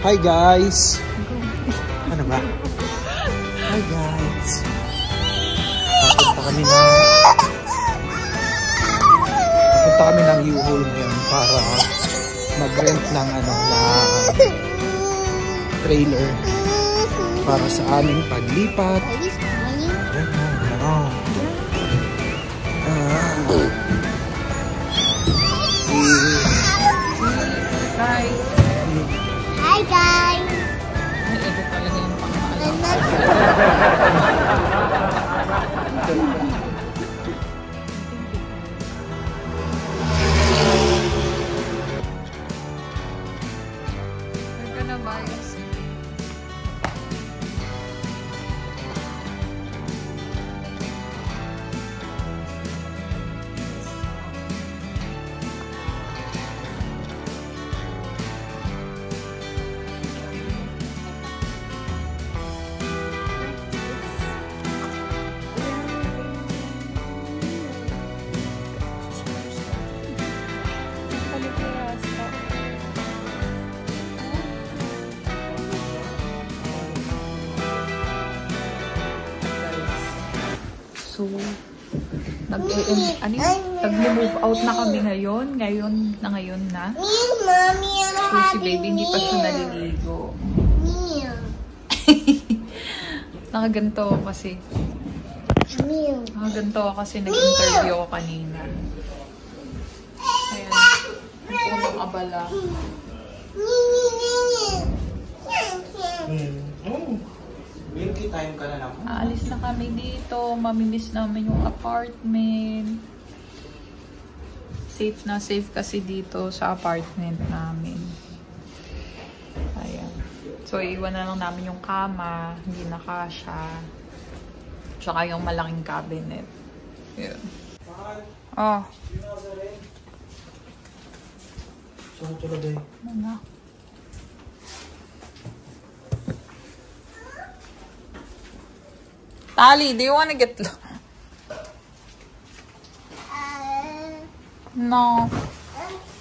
Hi guys! Ano ba? Hi guys! Papunta kami ng U-Haul ngayon para mag-rent ng trailer para sa aming paglipat. Hi guys! Ay, ito talaga yung pangmaalam. We're gonna buy us. So, nag-move out na kami ngayon. Ngayon na. So, si baby hindi pa siya naliligo. Nakaganto kasi. Nakaganto kasi nag-interview ako kanina. Ayan. Punong abala. Milky time ka na naman. Aalis na kami dito. Mamimiss namin yung apartment. Safe na safe kasi dito sa apartment namin. Ayan. So, iwan na lang namin yung kama. Hindi na kasya. Tsaka yung malaking cabinet. Yun. Oh. Saan talaga eh? Ano na? Tali, do you wanna get low? No.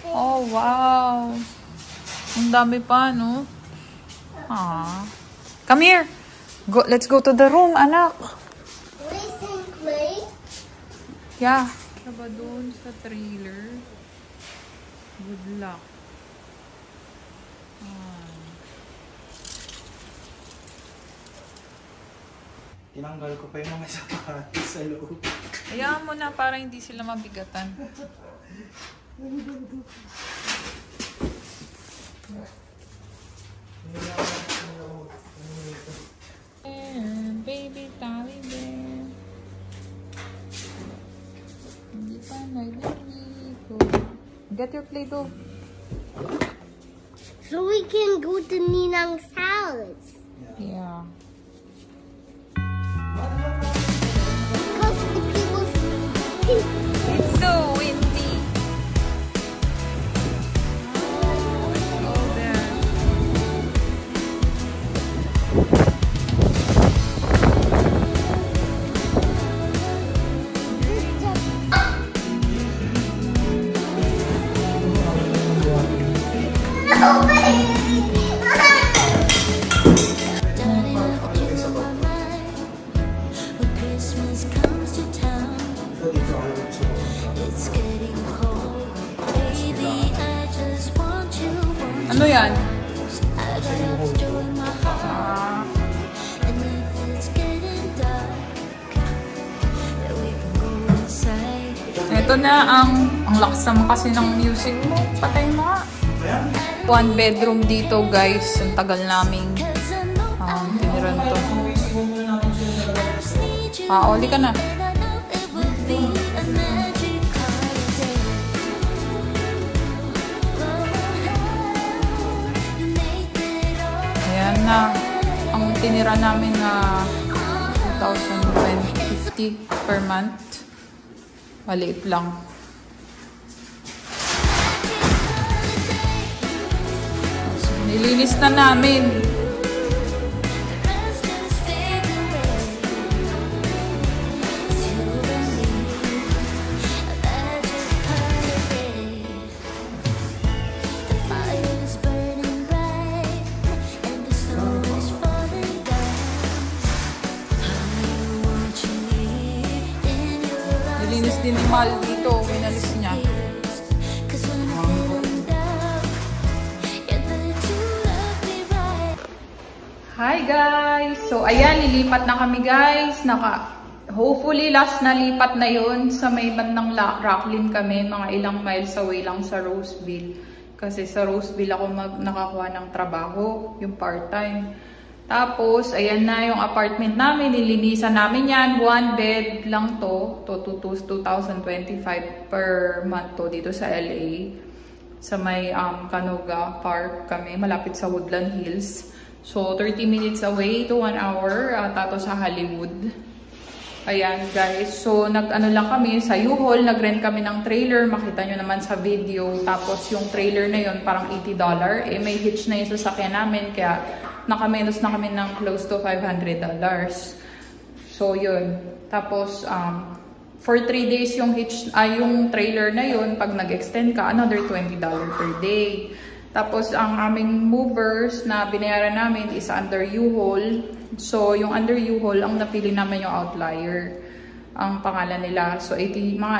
Oh, wow. Ang dami pa, no? Ah. Come here. Go. Let's go to the room, anak. Yeah. Saba doon sa trailer. Good luck. Tinanggal ko pa yung mga sapatos sa loob. Hayaan mo na para hindi sila mabigatan. Baby Tali bear. Hindi pa naliligo. Get your Play-Doh. So we can go to Ninang's house. Yeah. Because the people... It's so windy. Let's go there. No, baby! Ano yan? Ito na ang lakas naman kasi ng music mo. Patay mo nga. One bedroom dito, guys. Ang tagal naming tiniran to. Uli ka na. Ayan na. Ang tinira namin na 2,250 per month. Maliit lang. So, nilinis na namin. minimal dito. Winalis niya. Hi guys! So ayan, lilipat na kami guys. Hopefully last na lipat na yun. Sa may bandang Rocklin kami. Mga ilang miles away lang sa Roseville. Kasi sa Roseville ako nakakuha ng trabaho. Yung part-time. Tapos, ayan na yung apartment namin. Nilinisan namin yan. 1 bed lang to. 2,025 per month to dito sa LA. Sa may Canoga Park kami. Malapit sa Woodland Hills. So, 30 minutes away to 1 hour. Tato sa Hollywood. Ayan guys. So, nag-ano lang kami sa U-Haul. Nag-rent kami ng trailer. Makita nyo naman sa video. Tapos, yung trailer na yun parang $80. Eh, may hitch na yung sasakyan namin. Kaya, nakamenos na kami ng close to $500. So, yun. Tapos, for 3 days yung yung trailer na yun. Pag nag-extend ka, another $20 per day. Tapos, ang aming movers na binayaran namin is under U-Haul. So, yung under U-Haul, ang napili namin yung Outlier. Ang pangalan nila. So, mga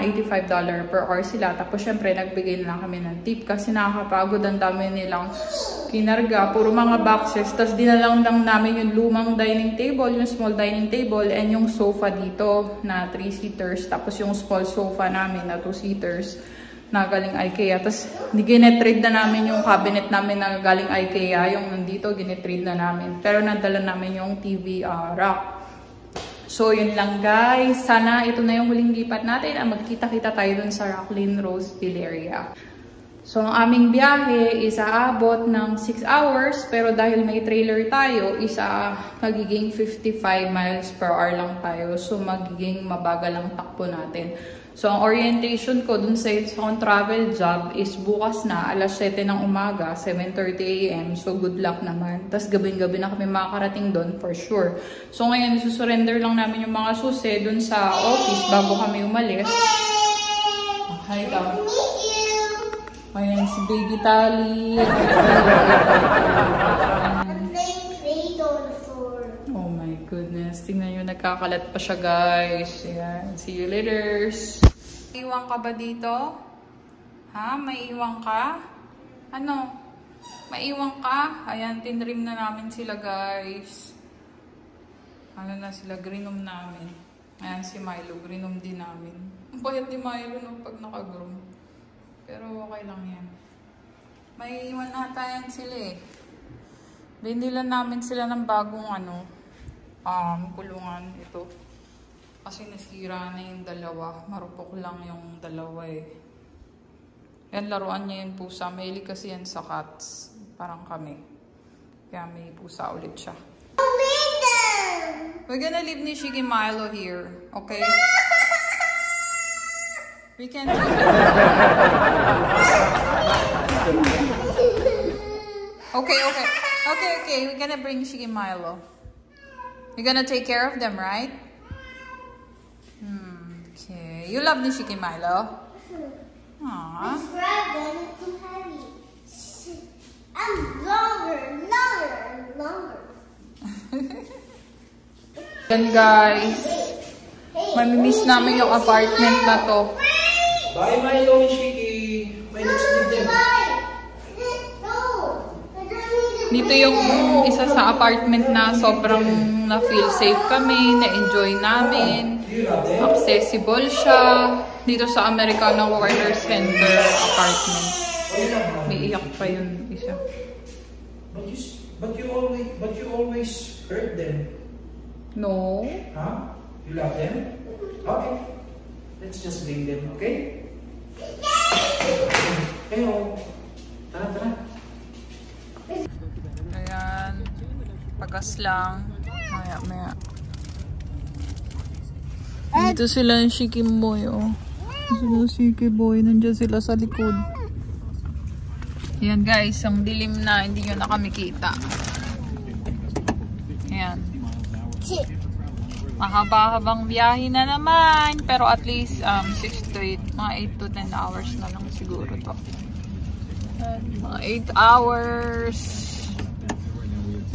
$85 per hour sila. Tapos, syempre, nagbigay na kami ng tip kasi nakakapagod. Ang dami nilang kinarga. Puro mga boxes. Tapos, dinalang lang namin yung lumang dining table, yung small dining table, and yung sofa dito na 3-seaters. Tapos, yung small sofa namin na 2-seaters. Na galing IKEA. Tapos, ginetrade na namin yung cabinet namin na galing IKEA. Yung nandito, ginetrade na namin. Pero, nadala namin yung TV rack. So, yun lang guys. Sana ito na yung huling lipat natin. Magkita-kita tayo dun sa Rocklin, Roseville area. So, ang aming biyahe is aabot ng 6 hours. Pero dahil may trailer tayo, magiging 55 miles per hour lang tayo. So, magiging mabagal ang takbo natin. So, ang orientation ko dun sa isang travel job is bukas na, alas 7 ng umaga, 7:30 AM. So, good luck naman. Tapos, gabing-gabi na kami makakarating dun for sure. So, ngayon, susurrender lang namin yung mga susi dun sa office bago kami umalis. Hi, Dad. Ayan, si Baby Tali. Oh my goodness. Tingnan nyo, nagkakalat pa siya, guys. Ayan. See you later. Iwan ka ba dito? Ha? May iwan ka? Ano? May iwan ka? Ayan, tinrim na namin sila, guys. Ano na sila? Grinom namin. Ayan, si Milo. Grinom din namin. Ang payat ni Milo no, pag nakagroom. Pero okay lang yan. May iwan nata yan sila eh. Binilan namin sila ng bagong kulungan ito. Kasi nasira na yung dalawa. Marupok lang yung dalawa eh. Yan, laruan niya yung pusa. Mahilig kasi yan sa cats. Parang kami. Kaya may pusa ulit siya. We're gonna leave ni Shiggy Milo here. Okay? We can do it. Okay. We're gonna bring Shiggy Milo. You're gonna take care of them, right? Okay. You love ni Shiggy Milo? Aww. I'm longer. Then guys, mamimiss namin yung apartment na to. Bye, Milo and Shiggy. May next leave them. Dito yung isa sa apartment na sobrang na-feel safe kami, na-enjoy namin. Accessible siya. Dito sa Americano Quarter Center apartment. May iyak pa yun isa. But you always hurt them. No. Huh? You love them? Okay. Let's just bring them, okay? Hello. Tara. Ayan. Pagas lang. Maya. Dito sila yung Shiki Boy, oh. Sila Shiki Boy. Nandiyan sila sa likod. Ayan guys, ang dilim na. Hindi nyo na kami kita. Ayan. Mahaba-habang biyahe na naman. Pero at least 6 to 8. Mga 8 to 10 hours na lang siguro to. Mga 8 hours.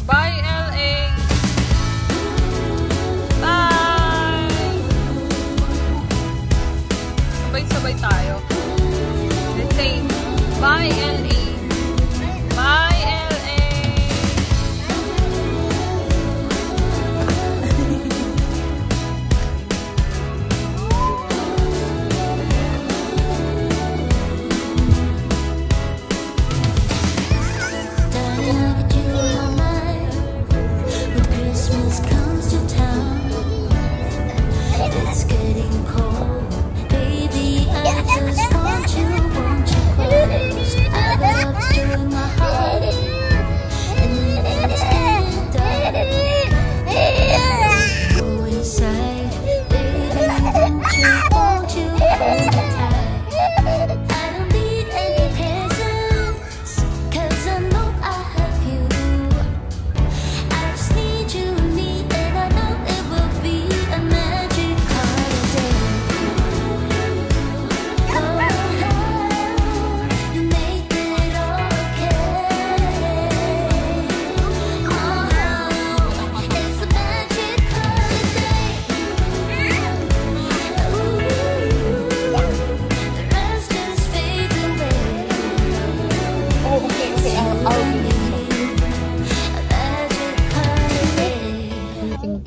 Bye LA! Bye! Bye, LA. Bye, LA.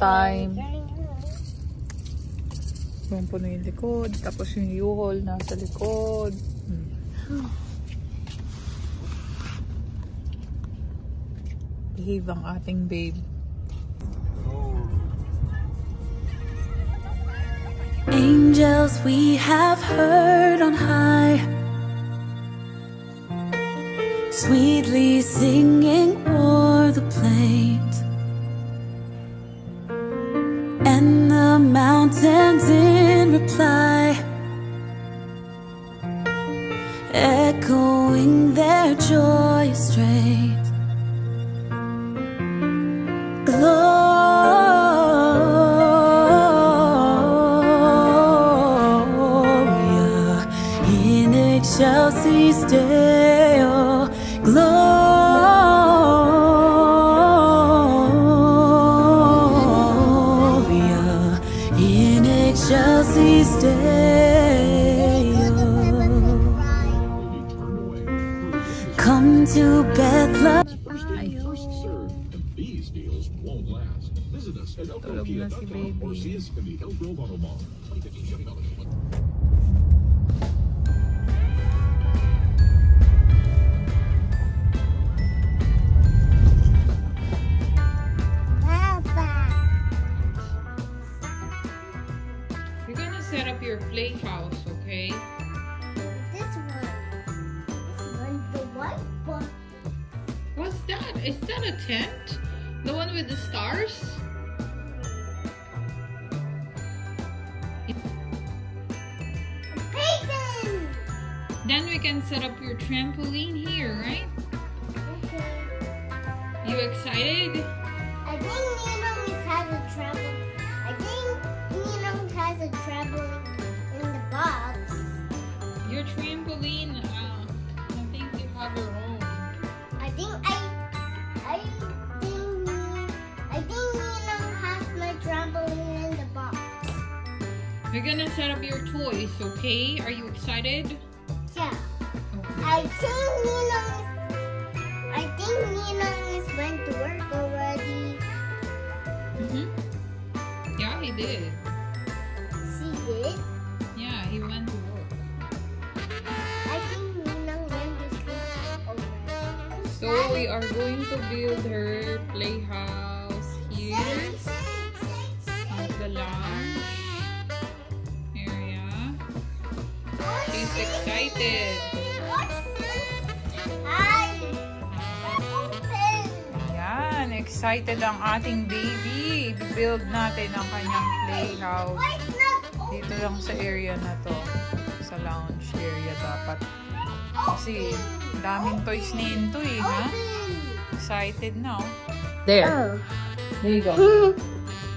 Time. Yung po na yung likod, tapos yung U-Haul nasa likod. Behave ang ating babe. Angels we have heard on high, sweetly singing o'er the plains, and the mountains in reply, echoing their joyous strains. Gloria in excelsis Deo. Gloria in excelsis Deo. Come to Bethlehem. Tulog na si baby. You're gonna set up your playhouse, okay? This one. This one, the white one. What's that? Is that a tent? The one with the stars? Bacon! Then we can set up your trampoline here, right? Okay. You excited? I think Ninong has a trampoline. I think Ninong has a trampoline in the box. Your trampoline, I think you have your own. I think Ninong has my trampoline in the box. We're gonna set up your toys, okay? Are you excited? Yeah. Okay. I think Ninong is went to work already. Yeah, he did. She did. Yeah, he went to work. I think Ninong went to school already. So we are going to build her playhouse here at the lounge area. She's excited. What's this? Hi. Open. Yan, excited ang ating baby. I-build natin ang kanyang playhouse. Why it's not open? Dito lang sa area na to. Sa lounge area dapat. Kasi daming toys ni Into eh, ha? Excited now. There. There you go.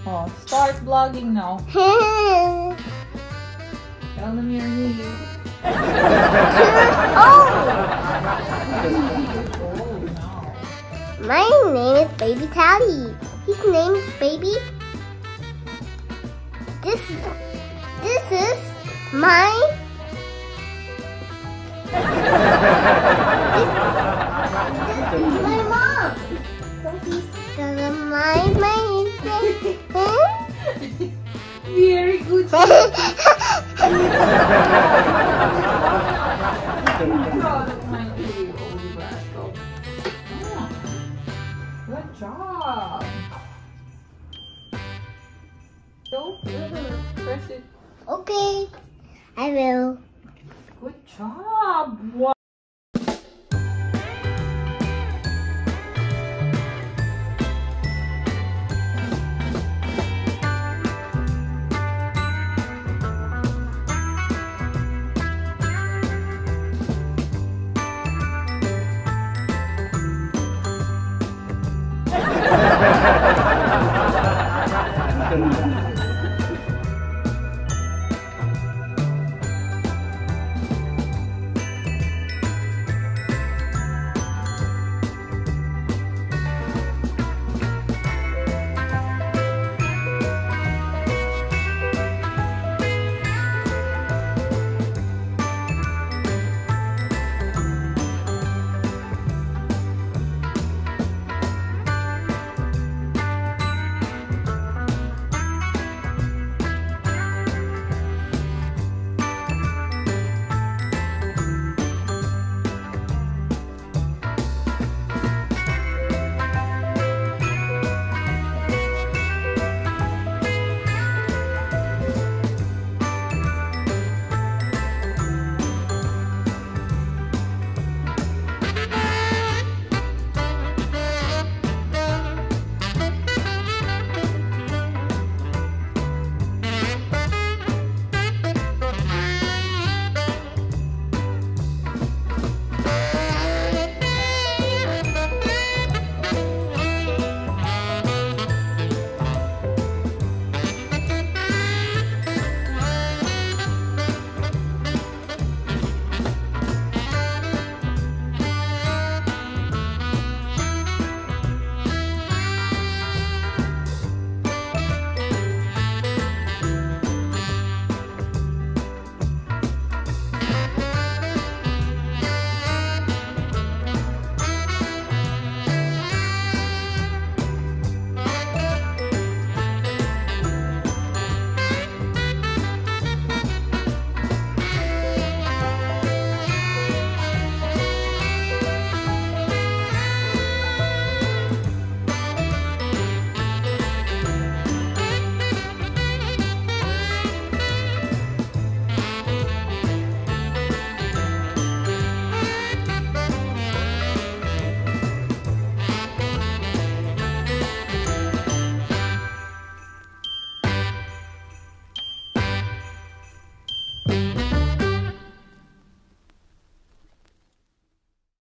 Oh, start vlogging now. Tell them you're here. My name is Baby Tally. His name is Baby. This is my This is my mom. So he's gonna mind my Very good. Proud of my little old rascal. Ah, good job. Go, press it. Okay, I will. Good job. Wow.